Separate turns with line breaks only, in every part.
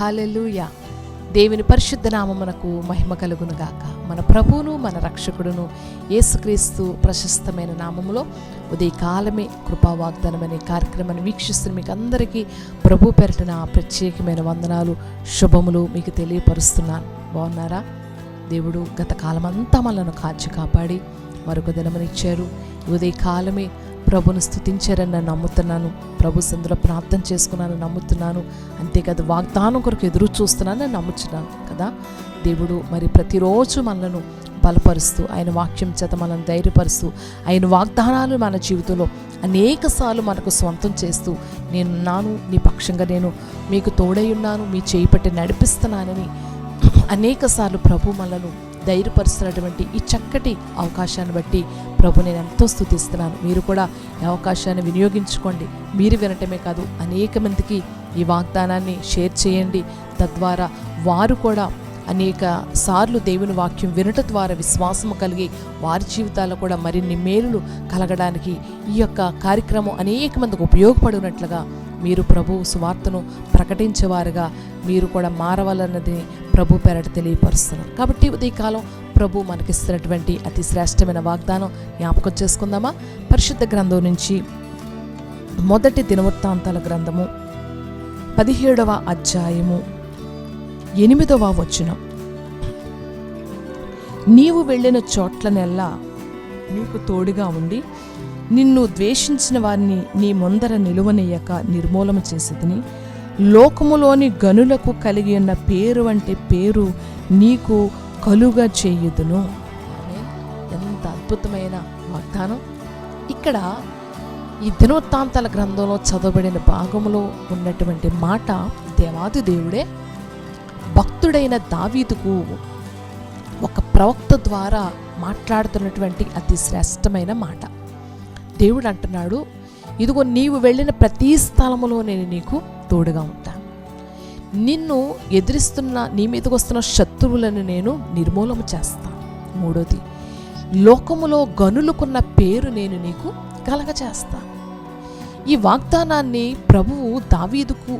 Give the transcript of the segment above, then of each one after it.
హల్లెలూయా. దేవుని పరిశుద్ధ నామమునకు మహిమ కలుగును గాక. మన ప్రభువును మన రక్షకుడును యేసుక్రీస్తు ప్రశస్తమైన నామములో ఉదయకాలమే కృపా వాగ్దానం అనే కార్యక్రమాన్ని వీక్షిస్తున్న మీకు అందరికీ ప్రభు పేరిట ప్రత్యేకమైన వందనాలు, శుభములు మీకు తెలియపరుస్తున్నాను. బాగున్నారా? దేవుడు గత కాలమంతా మనల్ని కాచి కాపాడి మరొక దినమనిచ్చారు. ఉదయకాలమే ప్రభును స్తుతించారని నేను నమ్ముతున్నాను. ప్రభు సందులో ప్రార్థన చేసుకున్నాను నమ్ముతున్నాను. అంతేకాదు వాగ్దానం కొరకు ఎదురు చూస్తున్నాను నేను నమ్ముతున్నాను కదా. దేవుడు మరి ప్రతిరోజు మనలను బలపరుస్తూ, ఆయన వాక్యం చేత మనల్ని ధైర్యపరుస్తూ, ఆయన వాగ్దానాలు మన జీవితంలో అనేక సార్లు మనకు స్వంతం చేస్తూ, నేనున్నాను, నీ పక్షంగా నేను మీకు తోడై ఉన్నాను, మీ చేయి పట్టి నడిపిస్తున్నానని అనేక సార్లు ప్రభు మనలను ధైర్యపరుస్తున్నటువంటి ఈ చక్కటి అవకాశాన్ని బట్టి ప్రభు నేను ఎంతో స్తుతిస్తున్నాను. మీరు కూడా ఈ అవకాశాన్ని వినియోగించుకోండి. మీరు వినటమే కాదు, అనేక మందికి ఈ వాగ్దానాన్ని షేర్ చేయండి. తద్వారా వారు కూడా అనేక సార్లు దేవుని వాక్యం వినటం ద్వారా విశ్వాసము కలిగి వారి జీవితాల్లో కూడా మరిన్ని మేలులు కలగడానికి ఈ యొక్క కార్యక్రమం అనేక మందికి ఉపయోగపడినట్లుగా మీరు ప్రభు సువార్తను ప్రకటించేవారుగా మీరు కూడా మారవాలన్నది ప్రభు పేరట తెలియపరుస్తున్నారు. కాబట్టి ఉదయకాలం ప్రభు మనకిస్తున్నటువంటి అతి శ్రేష్టమైన వాగ్దానం జ్ఞాపకం చేసుకుందామా? పరిశుద్ధ గ్రంథం నుంచి మొదటి దినవృత్తాంతాల గ్రంథము 17వ అధ్యాయము 8వ వచనం. నీవు వెళ్ళిన చోట్లనెల్లా నీకు తోడుగా ఉండి నిన్ను ద్వేషించిన వారిని నీ ముందర నిలువనీయక నిర్మూలన చేసేదని, లోకములోని గనులకు కలిగి ఉన్న పేరు అంటే పేరు నీకు కలుగా చేయుదును. ఎంత అద్భుతమైన వాగ్దానం! ఇక్కడ ఈ దినవృత్తాంతాల గ్రంథంలో చదవబడిన భాగంలో ఉన్నటువంటి మాట దేవాది దేవుడే భక్తుడైన దావీదుకు ఒక ప్రవక్త ద్వారా మాట్లాడుతున్నటువంటి అతి శ్రేష్టమైన మాట. దేవుడు అంటున్నాడు, ఇదిగో నీవు వెళ్ళిన ప్రతి స్థలములో నేను నీకు తోడుగా ఉంటాను. నిన్ను ఎదిరిస్తున్న నీ మీదకి వస్తున్న శత్రువులను నేను నిర్మూలన చేస్తాను. మూడోది, లోకములో గనులుకున్న పేరు నేను నీకు కలగచేస్తాను. ఈ వాగ్దానాన్ని ప్రభువు దావీదుకు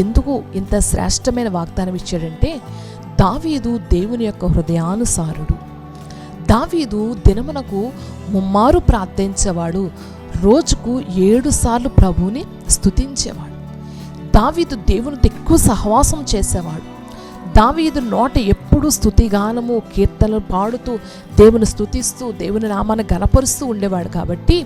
ఎందుకు ఇంత శ్రేష్టమైన వాగ్దానం ఇచ్చాడంటే, దావీదు దేవుని యొక్క హృదయానుసారుడు. దావీదు దినమునకు ముమ్మారు ప్రార్థించేవాడు. రోజుకు 7 సార్లు ప్రభువుని స్తుతించేవాడు. దావీదు దేవునితో ఎక్కువ సహవాసం చేసేవాడు. దావీదు నోట ఎప్పుడు స్తుతిగానము కీర్తనలు పాడుతూ దేవుని స్తుతిస్తూ దేవుని నామాన్ని గణపరుస్తూ ఉండేవాడు. కాబట్టి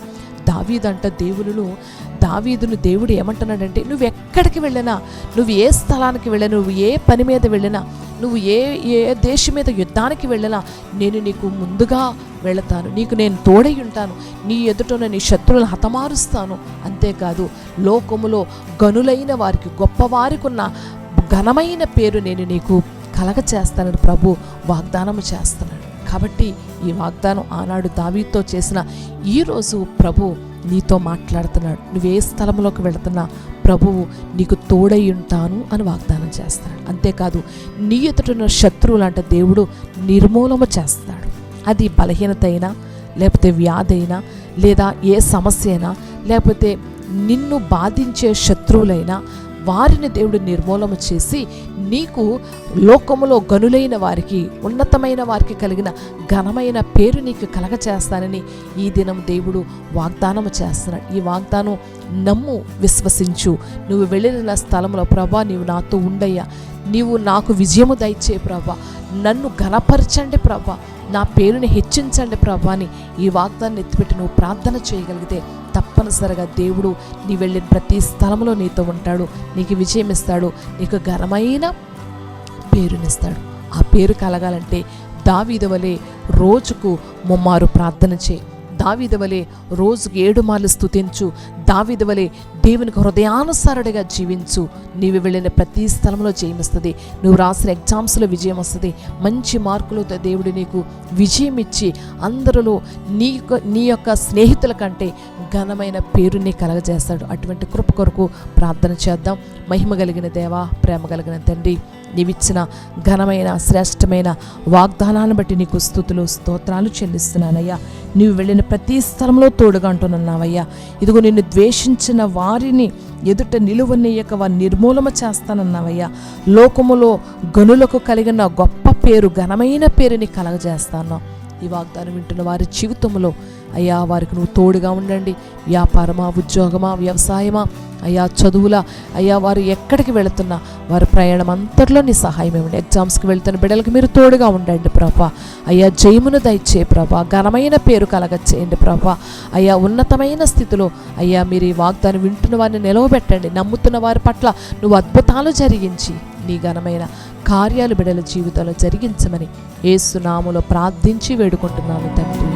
దావీదును దేవుడు ఏమంటున్నాడంటే, నువ్వు ఎక్కడికి వెళ్ళినా, నువ్వు ఏ స్థలానికి వెళ్ళినా, నువ్వు ఏ పని మీద వెళ్ళినా, నువ్వు ఏ దేశం మీద యుద్ధానికి వెళ్ళినా నేను నీకు ముందుగా వెళతాను, నీకు నేను తోడై ఉంటాను, నీ ఎదుటను నీ శత్రువులను హతమారుస్తాను. అంతేకాదు లోకములో గనులైన వారికి గొప్పవారికి ఉన్న ఘనమైన పేరు నేను నీకు కలగచేస్తానని ప్రభు వాగ్దానము చేస్తున్నాడు. కాబట్టి ఈ వాగ్దానం ఆనాడు దావీదుతో చేసిన ఈరోజు ప్రభు నీతో మాట్లాడుతున్నాడు. నువ్వే స్థలంలోకి వెళుతున్నా ప్రభువు నీకు తోడై ఉంటాను అని వాగ్దానం చేస్తాడు. అంతేకాదు నీ ఎదుట శత్రువులు అంటే దేవుడు నిర్మూలన చేస్తాడు. అది బలహీనత అయినా, లేకపోతే వ్యాధి అయినా, లేదా ఏ సమస్య అయినా, లేకపోతే నిన్ను బాధించే శత్రువులైనా వారిని దేవుడు నిర్మూలన చేసి నీకు లోకములో గనులైన వారికి, ఉన్నతమైన వారికి కలిగిన ఘనమైన పేరు నీకు కలగచేస్తానని ఈ దినం దేవుడు వాగ్దానము చేస్తున్నాడు. ఈ వాగ్దానం నమ్ము, విశ్వసించు. నువ్వు వెళ్ళిన స్థలంలో ప్రభా నీవు నాతో ఉండయ్యా, నీవు నాకు విజయము దయచే ప్రభా, నన్ను ఘనపరచండి ప్రభా, నా పేరుని హెచ్చించండి ప్రభా అని ఈ వాగ్దాన్ని ఎత్తిపెట్టి నువ్వు ప్రార్థన చేయగలిగితే తప్పనిసరిగా దేవుడు నీ వెళ్ళిన ప్రతి స్థలంలో నీతో ఉంటాడు, నీకు విజయం ఇస్తాడు, నీకు ఘనమైన పేరునిస్తాడు. ఆ పేరు కలగాలంటే దావీదు వలె రోజుకు ముమ్మారు ప్రార్థన చేయి. దావీదు వలె రోజుకు 7 మార్లు స్తుతించు. దావీదు వలె దేవునికి హృదయానుసారుడిగా జీవించు. నీవు వెళ్ళిన ప్రతి స్థలంలో జయం వస్తుంది. నువ్వు రాసిన ఎగ్జామ్స్లో విజయం వస్తుంది. మంచి మార్కులతో దేవుడు నీకు విజయం ఇచ్చి అందరిలో నీ యొక్క స్నేహితుల కంటే ఘనమైన పేరుని కలగజేస్తాడు. అటువంటి కృప కొరకు ప్రార్థన చేద్దాం. మహిమ కలిగిన దేవా, ప్రేమ కలిగిన తండ్రి, నీవిచ్చిన ఘనమైన శ్రేష్టమైన వాగ్దానాన్ని బట్టి నీకు స్తుతులు స్తోత్రాలు చెల్లిస్తున్నానయ్యా. నీవు వెళ్ళిన ప్రతి స్థలంలో తోడుగా అంటున్నావయ్యా. ఇదిగో నిన్ను ద్వేషించిన వారిని ఎదుట నిలువనీయక వారు నిర్మూలన చేస్తానన్నావయ్యా. లోకములో గనులకు కలిగిన గొప్ప పేరు, ఘనమైన పేరుని కలగజేస్తాను. ఈ వాగ్దానం వింటున్న వారి జీవితంలో అయ్యా వారికి నువ్వు తోడుగా ఉండండి. వ్యాపారమా, ఉద్యోగమా, వ్యవసాయమా, అయ్యా చదువులా, అయ్యా వారు ఎక్కడికి వెళుతున్నా వారి ప్రయాణం అంతట్లో నీ సహాయం ఇవ్వండి. ఎగ్జామ్స్కి వెళ్తున్న బిడ్డలకు మీరు తోడుగా ఉండండి ప్రభా. అయ్యా జయమును దయచే ప్రభా, ఘనమైన పేరు కలగచ్చేయండి ప్రభా. అయ్యా ఉన్నతమైన స్థితిలో అయ్యా మీరు ఈ వాగ్దానం వింటున్న వారిని నిలవబెట్టండి. నమ్ముతున్న వారి పట్ల నువ్వు అద్భుతాలు జరిగించి నీ ఘనమైన కార్యాలు బిడ్డల జీవితాల్లో జరిగించమని యేసు నామములో ప్రార్థించి వేడుకుంటున్నాను తండ్రి.